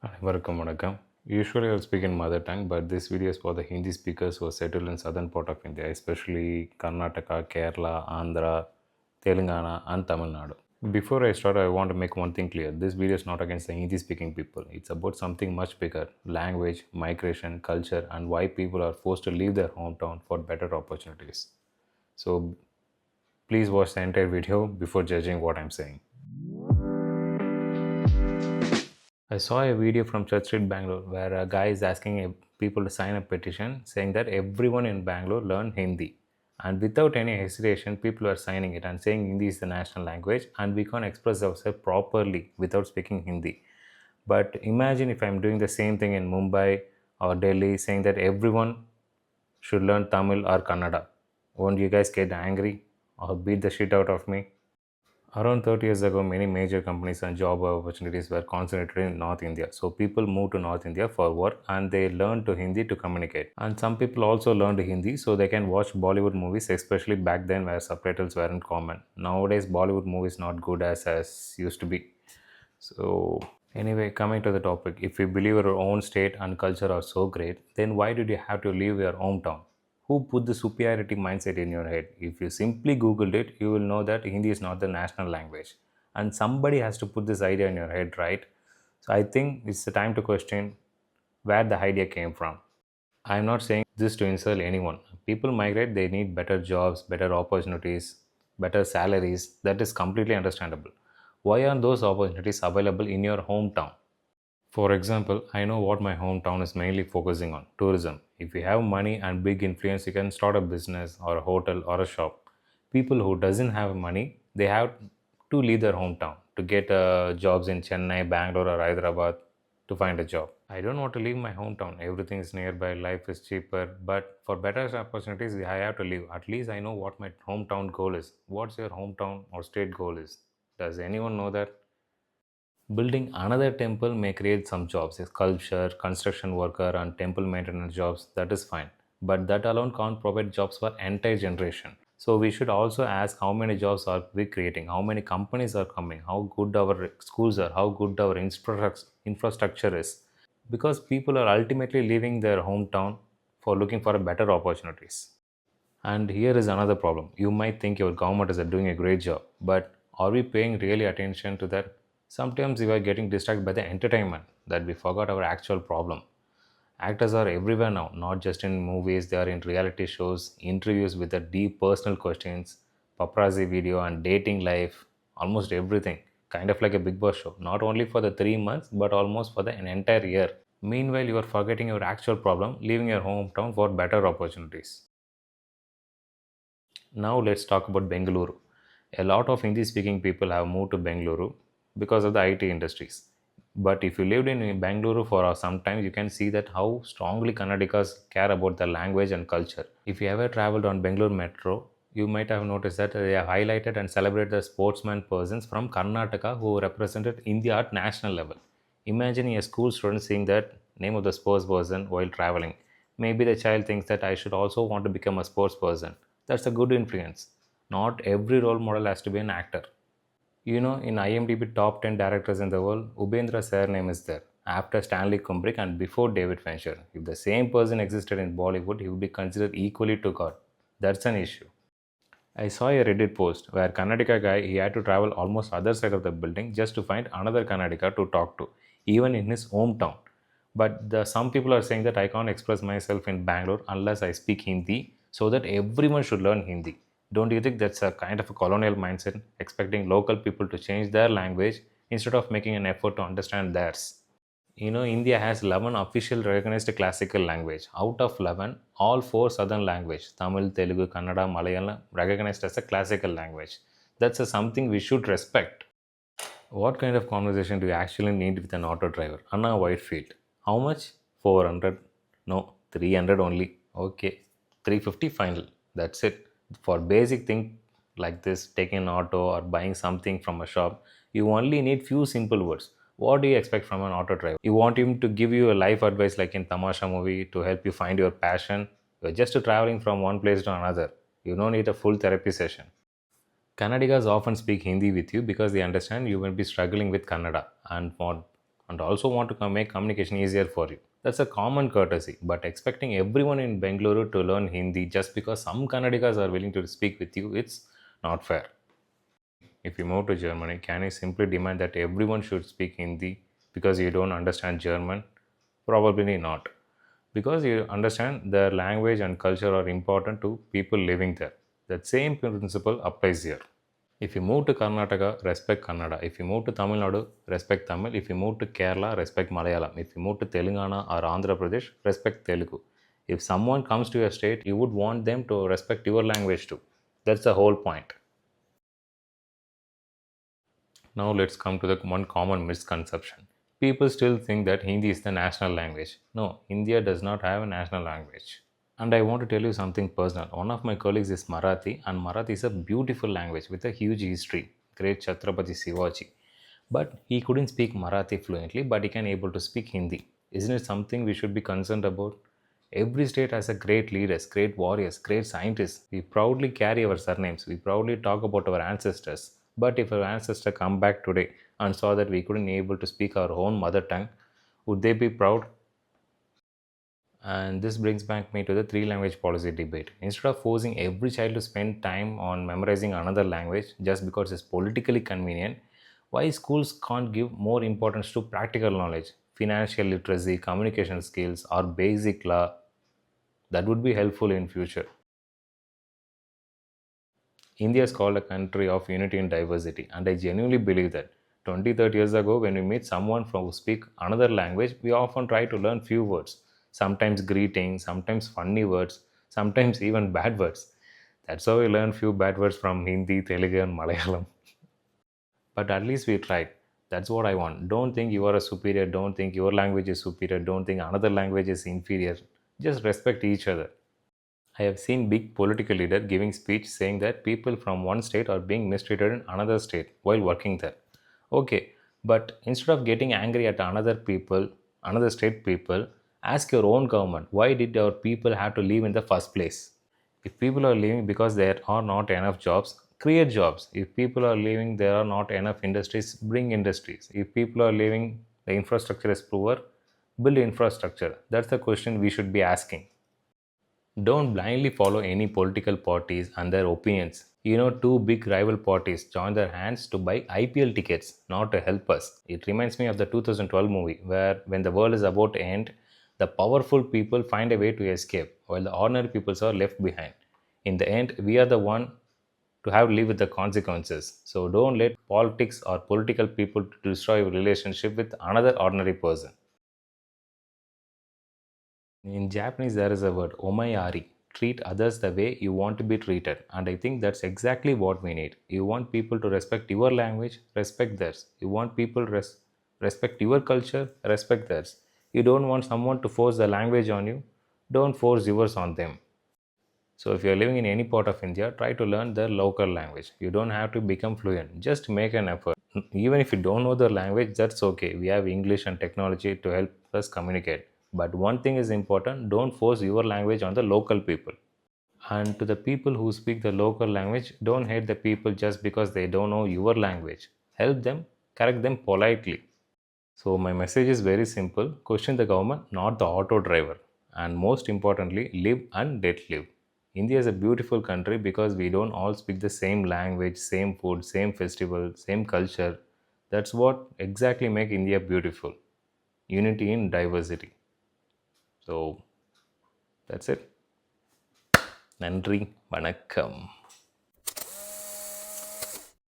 அனைவருக்கும் வணக்கம். Usually I'll speak in mother tongue, but this video is for the Hindi speakers who are settled in southern part of India, especially Karnataka, Kerala, Andhra, Telangana, and Tamil Nadu. Before I start, I want to make one thing clear. This video is not against the Hindi speaking people. It's about something much bigger: language, migration, culture, and why people are forced to leave their hometown for better opportunities. So please watch the entire video before judging what I'm saying. I saw a video from Church Street, Bangalore, where a guy is asking people to sign a petition saying that everyone in Bangalore learn Hindi. And without any hesitation, people are signing it and saying Hindi is the national language and we can't express ourselves properly without speaking Hindi. But imagine if I'm doing the same thing in Mumbai or Delhi saying that everyone should learn Tamil or Kannada. Won't you guys get angry or beat the shit out of me? Around 30 years ago, many major companies and job opportunities were concentrated in North India. So people moved to North India for work and they learned to Hindi to communicate. And some people also learned Hindi so they can watch Bollywood movies, especially back then where subtitles weren't common. Nowadays, Bollywood movies not good as used to be. So anyway, coming to the topic, if you believe your own state and culture are so great, then why did you have to leave your hometown? Who put the superiority mindset in your head? If you simply Googled it, you will know that Hindi is not the national language. And somebody has to put this idea in your head, right? So I think it's the time to question where the idea came from. I'm not saying this to insult anyone. People migrate, they need better jobs, better opportunities, better salaries. That is completely understandable. Why aren't those opportunities available in your hometown? For example, I know what my hometown is mainly focusing on: tourism. If you have money and big influence, you can start a business or a hotel or a shop. People who doesn't have money, they have to leave their hometown to get jobs in Chennai, Bangalore or Hyderabad to find a job. I don't want to leave my hometown. Everything is nearby, life is cheaper, but for better opportunities, I have to leave. At least I know what my hometown goal is. What's your hometown or state goal is? Does anyone know that? Building another temple may create some jobs, a sculpture, construction worker, and temple maintenance jobs. That is fine. But that alone can't provide jobs for entire generation. So we should also ask how many jobs are we creating, how many companies are coming, how good our schools are, how good our infrastructure is. Because people are ultimately leaving their hometown for looking for better opportunities. And here is another problem. You might think your government is doing a great job, but are we paying really attention to that? Sometimes we are getting distracted by the entertainment that we forgot our actual problem. Actors are everywhere now, not just in movies, they are in reality shows, interviews with the deep personal questions, paparazzi video, and dating life, almost everything. Kind of like a Big Boss show, not only for the 3 months, but almost for an entire year. Meanwhile, you are forgetting your actual problem, leaving your hometown for better opportunities. Now let's talk about Bengaluru. A lot of Hindi speaking people have moved to Bengaluru because of the IT industries. But if you lived in Bengaluru for some time, you can see that how strongly Kannadikas care about the language and culture. If you ever traveled on Bengaluru Metro, you might have noticed that they have highlighted and celebrated the sportsman persons from Karnataka who represented India at national level. Imagine a school student seeing that name of the sports person while traveling. Maybe the child thinks that I should also want to become a sports person. That's a good influence. Not every role model has to be an actor. You know, in IMDb top 10 directors in the world, Ubendra Sir name is there, after Stanley Kubrick and before David Fincher. If the same person existed in Bollywood, he would be considered equally to God. That's an issue. I saw a Reddit post where Kannadiga guy he had to travel almost other side of the building just to find another Kannadiga to talk to, even in his hometown. But some people are saying that I can't express myself in Bangalore unless I speak Hindi, so that everyone should learn Hindi. Don't you think that's a kind of a colonial mindset, expecting local people to change their language instead of making an effort to understand theirs? You know, India has 11 official recognized classical language. Out of 11, all four southern language, Tamil, Telugu, Kannada, Malayalam, recognized as a classical language. That's something we should respect. What kind of conversation do you actually need with an auto driver? Anna Whitefield. How much? 400. No, 300 only. Okay. 350 final. That's it. For basic thing like this, taking an auto or buying something from a shop, you only need few simple words. What do you expect from an auto driver? You want him to give you a life advice like in Tamasha movie to help you find your passion. You're just traveling from one place to another. You don't need a full therapy session. Kannadigas often speak Hindi with you because they understand you will be struggling with Kannada, and for and also want to make communication easier for you. That's a common courtesy, but expecting everyone in Bengaluru to learn Hindi just because some Kannadigas are willing to speak with you, it's not fair. If you move to Germany, can you simply demand that everyone should speak Hindi because you don't understand German? Probably not. Because you understand their language and culture are important to people living there. That same principle applies here. If you move to Karnataka, respect Kannada. If you move to Tamil Nadu, respect Tamil. If you move to Kerala, respect Malayalam. If you move to Telangana or Andhra Pradesh, respect Telugu. If someone comes to your state, you would want them to respect your language too. That's the whole point. Now let's come to the one common misconception. People still think that Hindi is the national language. No, India does not have a national language. And I want to tell you something personal. One of my colleagues is Marathi, and Marathi is a beautiful language with a huge history. Great Chhatrapati Shivaji. But he couldn't speak Marathi fluently, but he can able to speak Hindi. Isn't it something we should be concerned about? Every state has a great leaders, great warriors, great scientists. We proudly carry our surnames. We proudly talk about our ancestors. But if our ancestor come back today and saw that we couldn't able to speak our own mother tongue, would they be proud? And this brings back me to the three language policy debate. Instead of forcing every child to spend time on memorizing another language just because it's politically convenient, why schools can't give more importance to practical knowledge, financial literacy, communication skills, or basic law that would be helpful in future. India is called a country of unity and diversity, and I genuinely believe that 20, 30 years ago, when we meet someone from who speak another language, we often try to learn few words, sometimes greetings, sometimes funny words, sometimes even bad words. That's how we learn few bad words from Hindi, Telugu, and Malayalam. But at least we tried. That's what I want. Don't think you are a superior. Don't think your language is superior. Don't think another language is inferior. Just respect each other. I have seen big political leader giving speech saying that people from one state are being mistreated in another state while working there. Okay, but instead of getting angry at another state people, ask your own government why did our people have to leave in the first place? If people are leaving because there are not enough jobs, create jobs. If people are leaving, there are not enough industries, bring industries. If people are leaving, the infrastructure is poor, build infrastructure. That's the question we should be asking. Don't blindly follow any political parties and their opinions. Two big rival parties join their hands to buy IPL tickets, not to help us. It reminds me of the 2012 movie where, when the world is about to end, the powerful people find a way to escape while the ordinary people are left behind. In the end, we are the one to have to live with the consequences. So don't let politics or political people to destroy your relationship with another ordinary person. In Japanese, there is a word, omayari. Treat others the way you want to be treated. And I think that's exactly what we need. You want people to respect your language, respect theirs. You want people to respect your culture, respect theirs. You don't want someone to force the language on you, don't force yours on them. So if you're living in any part of India, try to learn their local language. You don't have to become fluent. Just make an effort. Even if you don't know the language, that's okay. We have English and technology to help us communicate. But one thing is important, don't force your language on the local people. And to the people who speak the local language, don't hate the people just because they don't know your language. Help them, correct them politely. So, my message is very simple, question the government, not the auto driver. And most importantly, live and let live. India is a beautiful country because we don't all speak the same language, same food, same festival, same culture. That's what exactly make India beautiful. Unity in diversity. So, that's it. நன்றி வணக்கம்